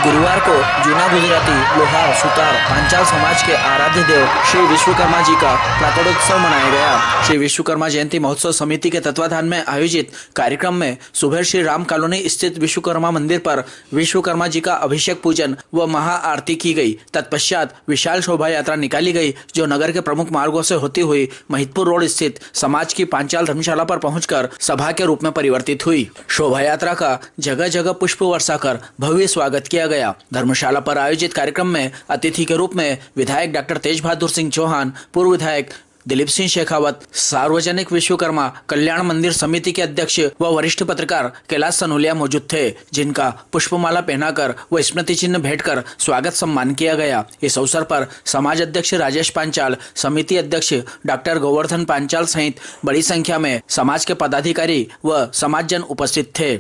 गुरुवार को जूना गुजराती लोहार सुतार पांचाल समाज के आराध्य देव श्री विश्वकर्मा जी का प्राकटोत्सव मनाया गया। श्री विश्वकर्मा जयंती महोत्सव समिति के तत्वाधान में आयोजित कार्यक्रम में सुबह श्री राम कॉलोनी स्थित विश्वकर्मा मंदिर पर विश्वकर्मा जी का अभिषेक पूजन व महाआरती की गई। तत्पश्चात विशाल शोभा यात्रा निकाली गई, जो नगर के प्रमुख मार्गों से होती हुई महिदपुर रोड स्थित समाज की पांचाल धर्मशाला पर पहुंचकर सभा के रूप में परिवर्तित हुई। शोभा यात्रा का जगह जगह पुष्प वर्षा कर भव्य स्वागत किया गया। धर्मशाला पर आयोजित कार्यक्रम में अतिथि के रूप में विधायक डॉक्टर तेज बहादुर सिंह चौहान, पूर्व विधायक दिलीप सिंह शेखावत, सार्वजनिक विश्वकर्मा कल्याण मंदिर समिति के अध्यक्ष व वरिष्ठ पत्रकार कैलाश सनोलिया मौजूद थे, जिनका पुष्पमाला पहनाकर व स्मृति चिन्ह भेंटकर स्वागत सम्मान किया गया। इस अवसर पर समाज अध्यक्ष राजेश पांचाल, समिति अध्यक्ष डॉक्टर गोवर्धन पांचाल सहित बड़ी संख्या में समाज के पदाधिकारी व समाजजन उपस्थित थे।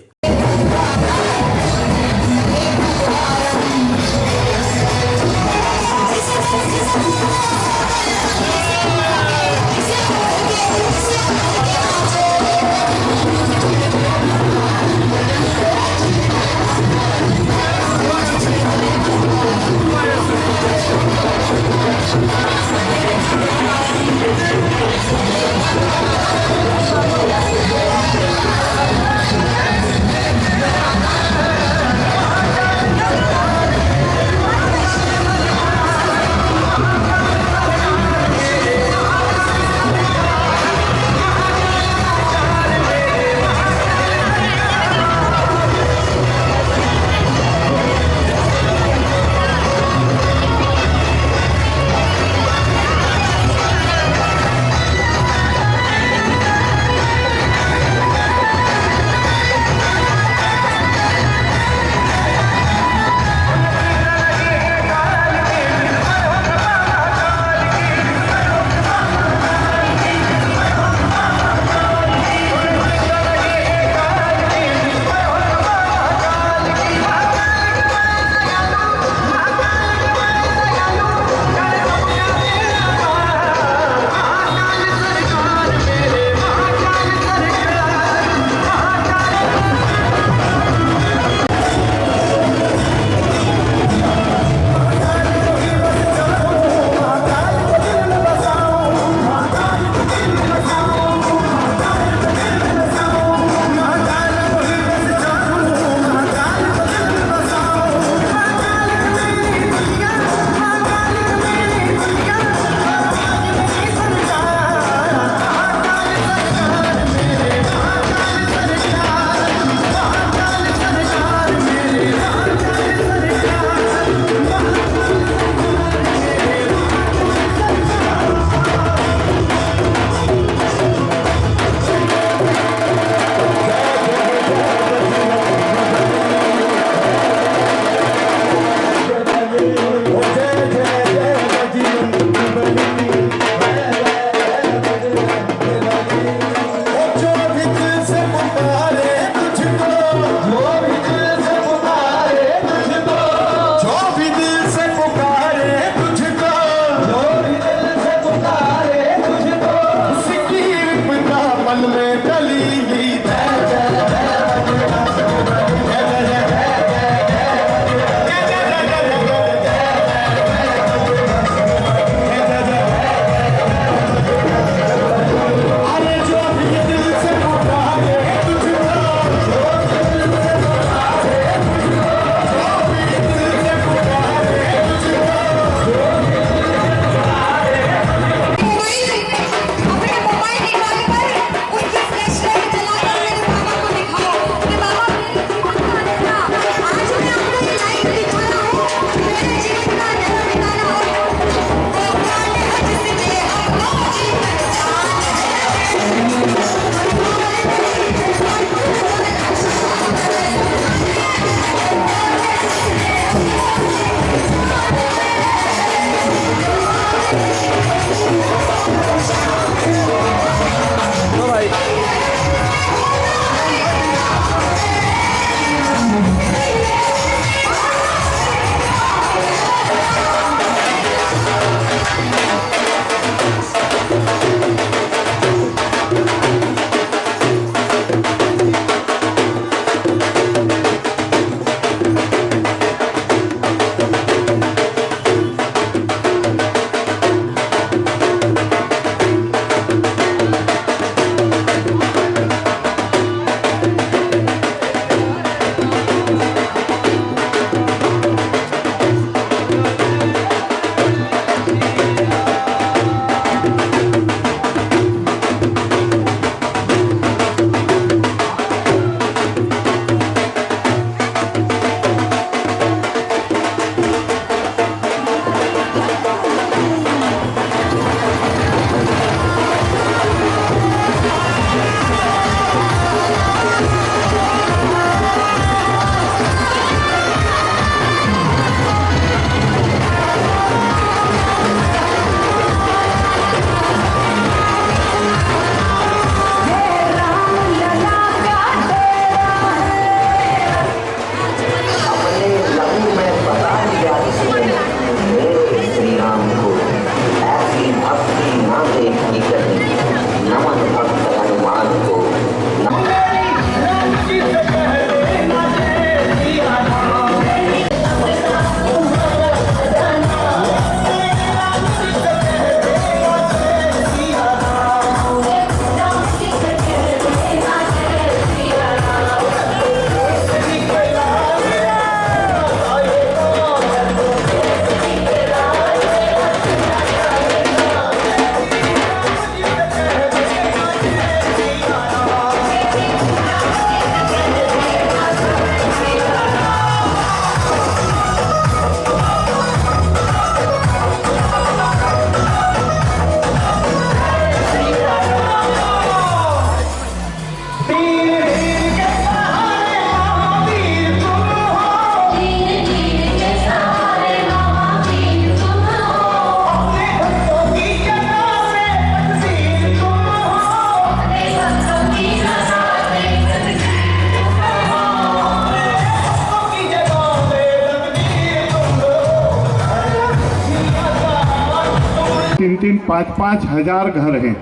तीन 5-5 हजार घर हैं,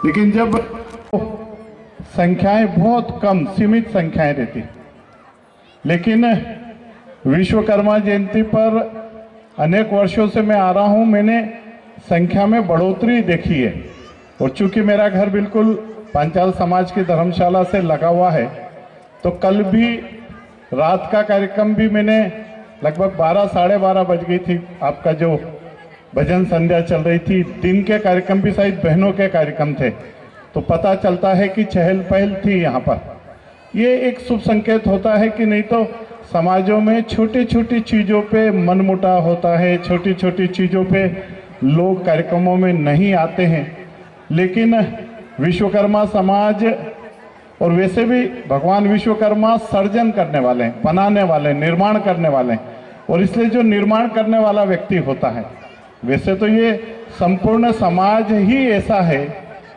लेकिन जब संख्याएं बहुत कम सीमित संख्याएं रहती, लेकिन विश्वकर्मा जयंती पर अनेक वर्षों से मैं आ रहा हूं, मैंने संख्या में बढ़ोतरी देखी है। और चूंकि मेरा घर बिल्कुल पांचाल समाज की धर्मशाला से लगा हुआ है, तो कल भी रात का कार्यक्रम भी मैंने लगभग 12 साढ़े 12 बज गई थी, आपका जो भजन संध्या चल रही थी, दिन के कार्यक्रम भी शायद बहनों के कार्यक्रम थे, तो पता चलता है कि चहल पहल थी यहाँ पर। ये एक शुभ संकेत होता है कि नहीं तो समाजों में छोटी छोटी चीज़ों पे मनमुटाव होता है, छोटी छोटी चीज़ों पे लोग कार्यक्रमों में नहीं आते हैं। लेकिन विश्वकर्मा समाज, और वैसे भी भगवान विश्वकर्मा सर्जन करने वाले हैं, बनाने वाले, निर्माण करने वाले हैं, और इसलिए जो निर्माण करने वाला व्यक्ति होता है, वैसे तो ये संपूर्ण समाज ही ऐसा है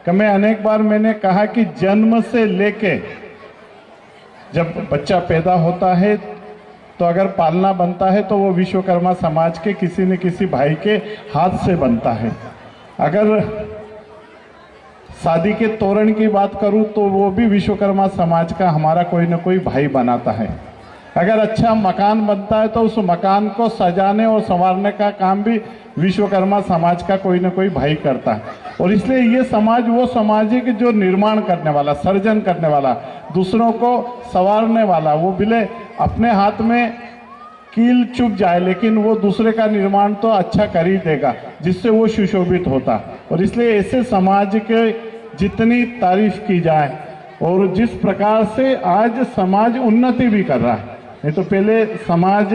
कि मैं अनेक बार मैंने कहा कि जन्म से लेके जब बच्चा पैदा होता है तो अगर पालना बनता है तो वो विश्वकर्मा समाज के किसी न किसी भाई के हाथ से बनता है। अगर शादी के तोरण की बात करूं तो वो भी विश्वकर्मा समाज का हमारा कोई न कोई भाई बनाता है। अगर अच्छा मकान बनता है तो उस मकान को सजाने और संवारने का काम भी विश्वकर्मा समाज का कोई न कोई भाई करता है। और इसलिए ये समाज वो समाज है कि जो निर्माण करने वाला, सर्जन करने वाला, दूसरों को संवारने वाला, वो भले अपने हाथ में कील चुप जाए लेकिन वो दूसरे का निर्माण तो अच्छा कर ही देगा, जिससे वो सुशोभित होता। और इसलिए ऐसे समाज के जितनी तारीफ की जाए, और जिस प्रकार से आज समाज उन्नति भी कर रहा है, नहीं तो पहले समाज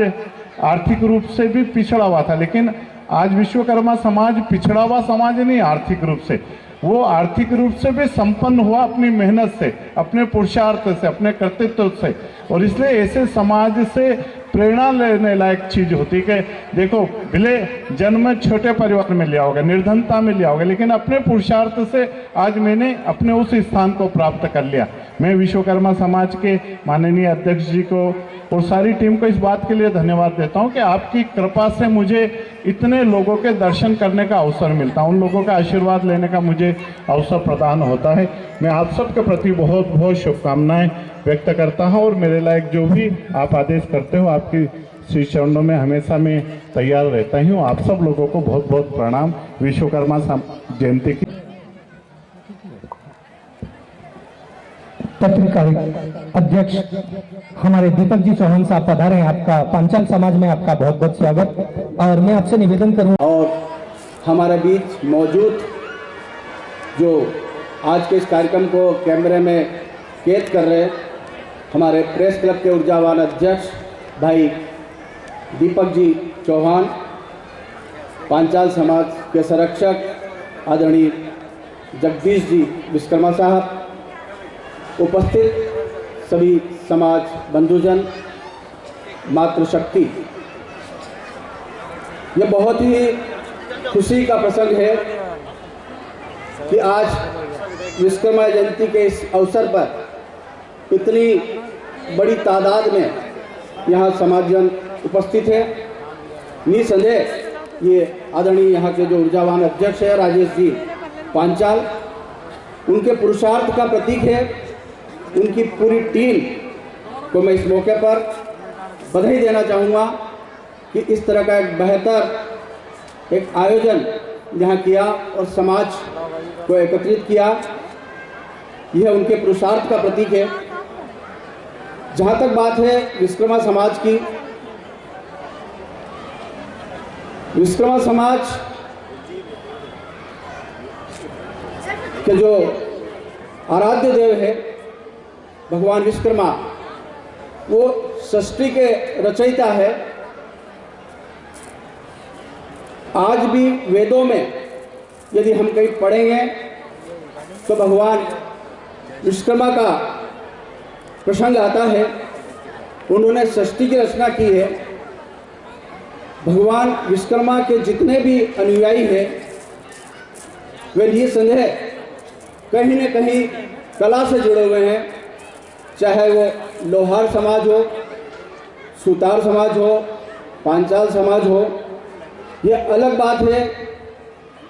आर्थिक रूप से भी पिछड़ा हुआ था, लेकिन आज विश्वकर्मा समाज पिछड़ा हुआ समाज नहीं आर्थिक रूप से, वो आर्थिक रूप से भी संपन्न हुआ अपनी मेहनत से, अपने पुरुषार्थ से, अपने कर्तृत्व से। और इसलिए ऐसे समाज से प्रेरणा लेने लायक चीज होती कि देखो, भले जन्म छोटे परिवार में लिया होगा, निर्धनता में लिया होगा, लेकिन अपने पुरुषार्थ से आज मैंने अपने उस स्थान को प्राप्त कर लिया। मैं विश्वकर्मा समाज के माननीय अध्यक्ष जी को और सारी टीम को इस बात के लिए धन्यवाद देता हूं कि आपकी कृपा से मुझे इतने लोगों के दर्शन करने का अवसर मिलता है, उन लोगों का आशीर्वाद लेने का मुझे अवसर प्रदान होता है। मैं आप सबके प्रति बहुत बहुत शुभकामनाएं व्यक्त करता हूं, और मेरे लायक जो भी आप आदेश करते हो, आपकी श्री चरणों में हमेशा मैं तैयार रहता हूँ। आप सब लोगों को बहुत बहुत प्रणाम। विश्वकर्मा जयंती की पत्रिका अध्यक्ष हमारे दीपक जी चौहान साहब पधारे हैं। आपका पांचाल समाज में आपका बहुत बहुत स्वागत। और मैं आपसे निवेदन करूं, और हमारे बीच मौजूद जो आज के इस कार्यक्रम को कैमरे में कैद कर रहे हमारे प्रेस क्लब के ऊर्जावान अध्यक्ष भाई दीपक जी चौहान, पांचाल समाज के संरक्षक आदरणीय जगदीश जी विश्वकर्मा साहब, उपस्थित सभी समाज बंधुजन, मातृशक्ति, ये बहुत ही खुशी का प्रसंग है कि आज विश्वकर्मा जयंती के इस अवसर पर इतनी बड़ी तादाद में यहाँ समाजजन उपस्थित है। निसंदेह ये आदरणीय यहाँ के जो ऊर्जावान अध्यक्ष है राजेश जी पांचाल, उनके पुरुषार्थ का प्रतीक है। उनकी पूरी टीम को मैं इस मौके पर बधाई देना चाहूँगा कि इस तरह का एक बेहतर एक आयोजन यहाँ किया और समाज को एकत्रित किया, यह उनके पुरुषार्थ का प्रतीक है। जहाँ तक बात है विश्वकर्मा समाज की, विश्वकर्मा समाज के जो आराध्य देव है भगवान विश्वकर्मा, वो सृष्टि के रचयिता है। आज भी वेदों में यदि हम कहीं पढ़ेंगे तो भगवान विश्वकर्मा का प्रसंग आता है। उन्होंने सृष्टि की रचना की है। भगवान विश्वकर्मा के जितने भी अनुयायी हैं वे निसंदेह कहीं न कहीं कला से जुड़े हुए हैं, चाहे वो लोहार समाज हो, सुतार समाज हो, पांचाल समाज हो। ये अलग बात है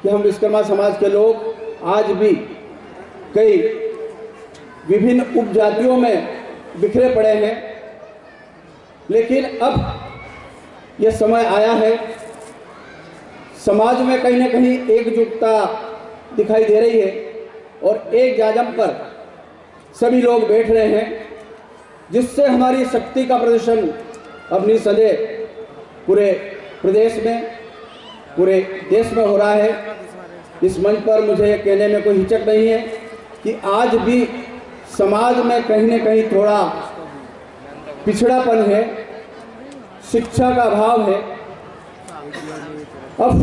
कि हम विश्वकर्मा समाज के लोग आज भी कई विभिन्न उपजातियों में बिखरे पड़े हैं, लेकिन अब यह समय आया है, समाज में कहीं ना कहीं एकजुटता दिखाई दे रही है और एक जाजम पर सभी लोग बैठ रहे हैं, जिससे हमारी शक्ति का प्रदर्शन अब निसंदेह पूरे प्रदेश में, पूरे देश में हो रहा है। इस मंच पर मुझे कहने में कोई हिचक नहीं है कि आज भी समाज में कहीं न कहीं थोड़ा पिछड़ापन है, शिक्षा का अभाव है। अब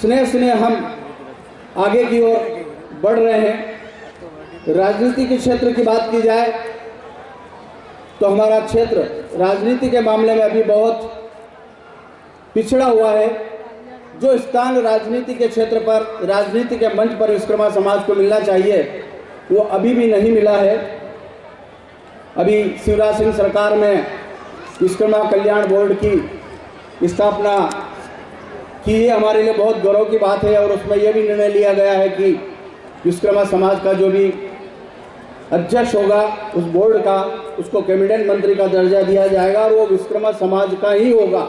स्नेह स्नेह हम आगे की ओर बढ़ रहे हैं। राजनीति के क्षेत्र की बात की जाए तो हमारा क्षेत्र राजनीति के मामले में अभी बहुत पिछड़ा हुआ है। जो स्थान राजनीति के क्षेत्र पर, राजनीति के मंच पर विश्वकर्मा समाज को मिलना चाहिए, वो अभी भी नहीं मिला है। अभी शिवराज सिंह सरकार में विश्वकर्मा कल्याण बोर्ड की स्थापना की, ये हमारे लिए बहुत गौरव की बात है और उसमें यह भी निर्णय लिया गया है कि विश्वकर्मा समाज का जो भी अध्यक्ष होगा उस बोर्ड का, उसको कैबिनेट मंत्री का दर्जा दिया जाएगा और वो विश्वकर्मा समाज का ही होगा।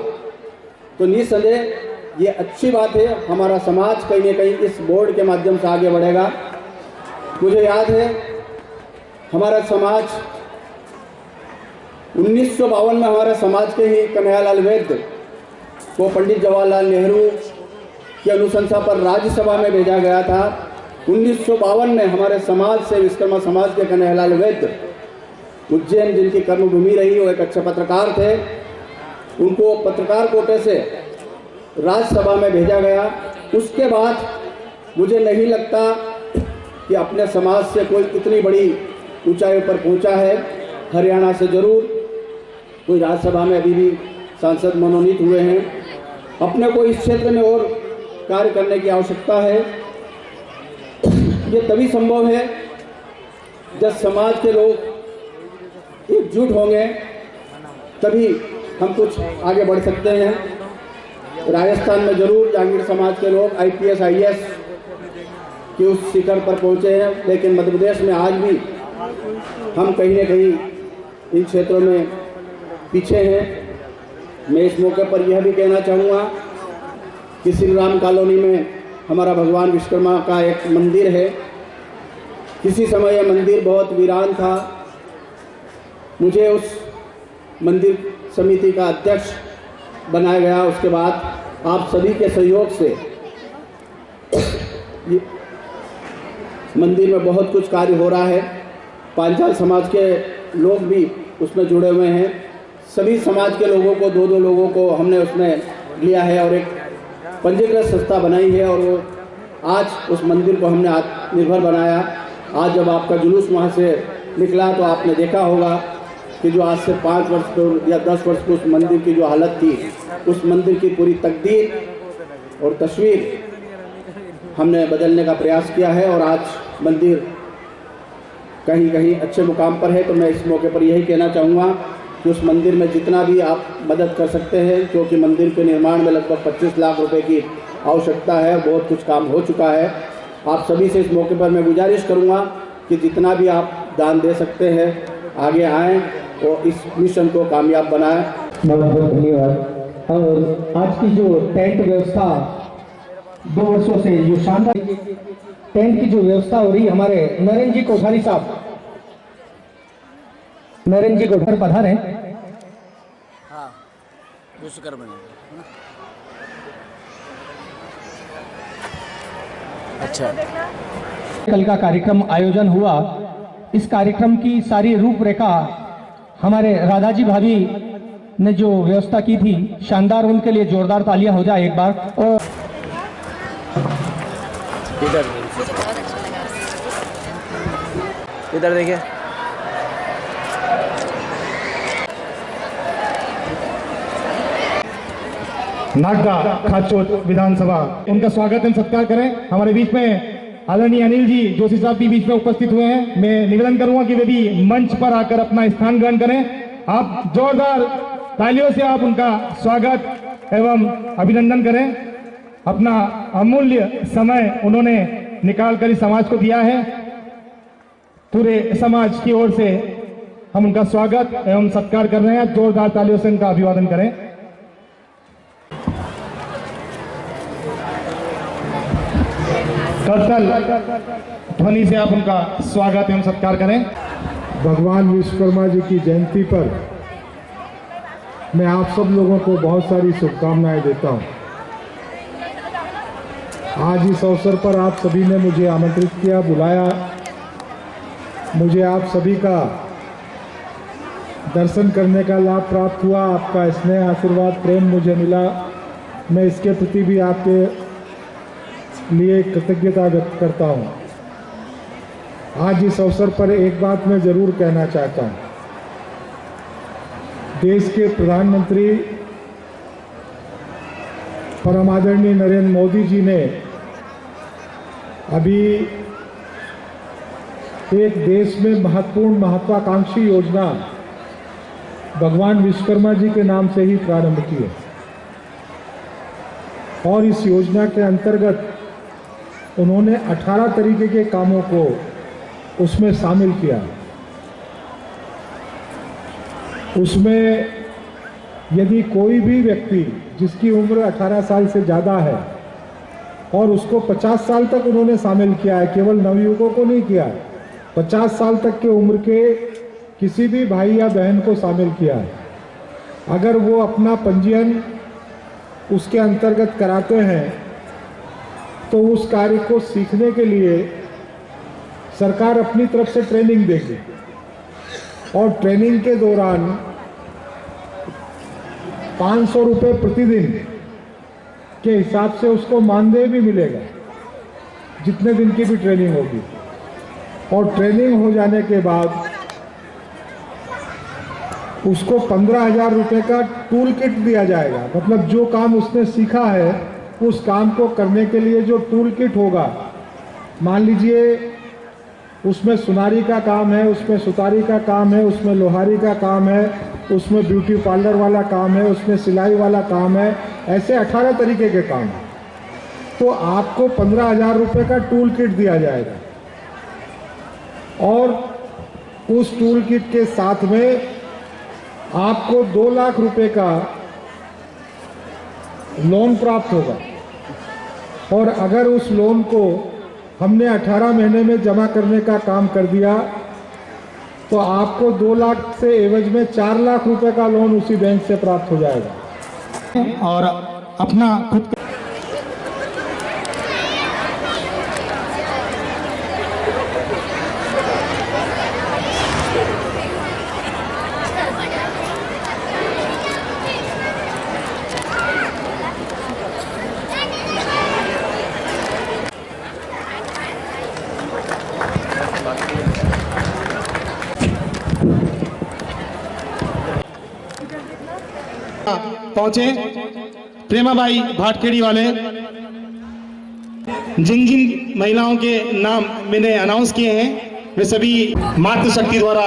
तो निसंदेह ये अच्छी बात है, हमारा समाज कहीं ना कहीं इस बोर्ड के माध्यम से आगे बढ़ेगा। मुझे याद है हमारा समाज 1952 में हमारे समाज के ही कन्हैयालाल वैद्य को पंडित जवाहरलाल नेहरू की अनुशंसा पर राज्यसभा में भेजा गया था। 1952 में हमारे समाज से विश्वकर्मा समाज के कन्हैयालाल वैद्य, उज्जैन जिनकी कर्मभूमि रही, वो एक अच्छे पत्रकार थे, उनको पत्रकार कोटे से राज्यसभा में भेजा गया। उसके बाद मुझे नहीं लगता कि अपने समाज से कोई इतनी बड़ी ऊंचाई पर पहुंचा है। हरियाणा से जरूर कोई राज्यसभा में अभी भी सांसद मनोनीत हुए हैं। अपने को इस क्षेत्र में और कार्य करने की आवश्यकता है। ये तभी संभव है जब समाज के लोग एकजुट होंगे, तभी हम कुछ आगे बढ़ सकते हैं। राजस्थान में जरूर जागीर समाज के लोग IPS IAS के उस शिखर पर पहुंचे हैं, लेकिन मध्य प्रदेश में आज भी हम कहीं न कहीं इन क्षेत्रों में पीछे हैं। मैं इस मौके पर यह भी कहना चाहूँगा कि श्री राम कॉलोनी में हमारा भगवान विश्वकर्मा का एक मंदिर है। किसी समय यह मंदिर बहुत वीरान था। मुझे उस मंदिर समिति का अध्यक्ष बनाया गया। उसके बाद आप सभी के सहयोग से मंदिर में बहुत कुछ कार्य हो रहा है। पांचाल समाज के लोग भी उसमें जुड़े हुए हैं। सभी समाज के लोगों को, दो लोगों को हमने उसमें लिया है और एक पंजीकृत संस्था बनाई है और वो आज उस मंदिर को हमने आत्मनिर्भर बनाया। आज जब आपका जुलूस वहाँ से निकला तो आपने देखा होगा कि जो आज से 5 वर्ष या 10 वर्ष को उस मंदिर की जो हालत थी, उस मंदिर की पूरी तकदीर और तस्वीर हमने बदलने का प्रयास किया है और आज मंदिर कहीं कहीं अच्छे मुकाम पर है। तो मैं इस मौके पर यही कहना चाहूँगा कि उस मंदिर में जितना भी आप मदद कर सकते हैं, क्योंकि मंदिर के निर्माण में लगभग 25 लाख रुपए की आवश्यकता है। बहुत कुछ काम हो चुका है। आप सभी से इस मौके पर मैं गुजारिश करूँगा कि जितना भी आप दान दे सकते हैं आगे आएँ और इस मिशन को कामयाब बनाएं। बहुत बहुत धन्यवाद। और आज की जो टेंट व्यवस्था 2 वर्षों से जो शानदार टेंट की जो व्यवस्था हो रही, हमारे नरेंद्र जी कोठारी साहब, नरेंद्र जी कोठारी पधारे। अच्छा, कल का कार्यक्रम आयोजन हुआ। इस कार्यक्रम की सारी रूपरेखा हमारे राधाजी भाभी ने जो व्यवस्था की थी, शानदार, उनके लिए जोरदार तालियां हो जाए एक बार। और इधर देखिए, नागदा खाचोट विधानसभा, उनका स्वागत एवं सत्कार करें। हमारे बीच में आदरणीय अनिल जी जोशी साहब भी बीच में उपस्थित हुए हैं। मैं निवेदन करूंगा कि वे भी मंच पर आकर अपना स्थान ग्रहण करें। आप जोरदार तालियों से आप उनका स्वागत एवं अभिनंदन करें। अपना अमूल्य समय उन्होंने निकाल कर इस समाज को दिया है। पूरे समाज की ओर से हम उनका स्वागत एवं सत्कार कर रहे हैं। जोरदार तालियों से उनका अभिवादन करें। करतल ध्वनि से आप उनका स्वागत एवं सत्कार करें। भगवान विश्वकर्मा जी की जयंती पर मैं आप सब लोगों को बहुत सारी शुभकामनाएं देता हूं। आज इस अवसर पर आप सभी ने मुझे आमंत्रित किया, बुलाया। मुझे आप सभी का दर्शन करने का लाभ प्राप्त हुआ। आपका स्नेह, आशीर्वाद, प्रेम मुझे मिला। मैं इसके प्रति भी आपके लिए कृतज्ञता व्यक्त करता हूं। आज इस अवसर पर एक बात मैं जरूर कहना चाहता हूं। देश के प्रधानमंत्री परम आदरणीय नरेंद्र मोदी जी ने अभी एक देश में महत्वपूर्ण महत्वाकांक्षी योजना भगवान विश्वकर्मा जी के नाम से ही प्रारंभ की है और इस योजना के अंतर्गत उन्होंने 18 तरीके के कामों को उसमें शामिल किया। उसमें यदि कोई भी व्यक्ति जिसकी उम्र 18 साल से ज़्यादा है और उसको 50 साल तक उन्होंने शामिल किया है, केवल नवयुवकों को नहीं किया है, 50 साल तक के उम्र के किसी भी भाई या बहन को शामिल किया है। अगर वो अपना पंजीयन उसके अंतर्गत कराते हैं तो उस कार्य को सीखने के लिए सरकार अपनी तरफ से ट्रेनिंग देगी और ट्रेनिंग के दौरान 500 रुपये प्रतिदिन के हिसाब से उसको मानदेय भी मिलेगा, जितने दिन की भी ट्रेनिंग होगी। और ट्रेनिंग हो जाने के बाद उसको 15,000 रुपये का टूल किट दिया जाएगा। मतलब जो काम उसने सीखा है उस काम को करने के लिए जो टूल किट होगा, मान लीजिए उसमें सुनारी का काम है, उसमें सुतारी का काम है, उसमें लोहारी का काम है, उसमें ब्यूटी पार्लर वाला काम है, उसमें सिलाई वाला काम है, ऐसे 18 तरीके के काम हैं। तो आपको 15,000 रुपये का टूल किट दिया जाएगा और उस टूल किट के साथ में आपको 2 लाख रुपए का लोन प्राप्त होगा। और अगर उस लोन को हमने 18 महीने में जमा करने का काम कर दिया तो आपको 2 लाख से एवज में 4 लाख रुपए का लोन उसी बैंक से प्राप्त हो जाएगा। और अपना खुद पहुंचे प्रेमाबाई भाटखेड़ी वाले, जिन जिन महिलाओं के नाम मैंने अनाउंस किए हैं वे सभी मातृशक्ति द्वारा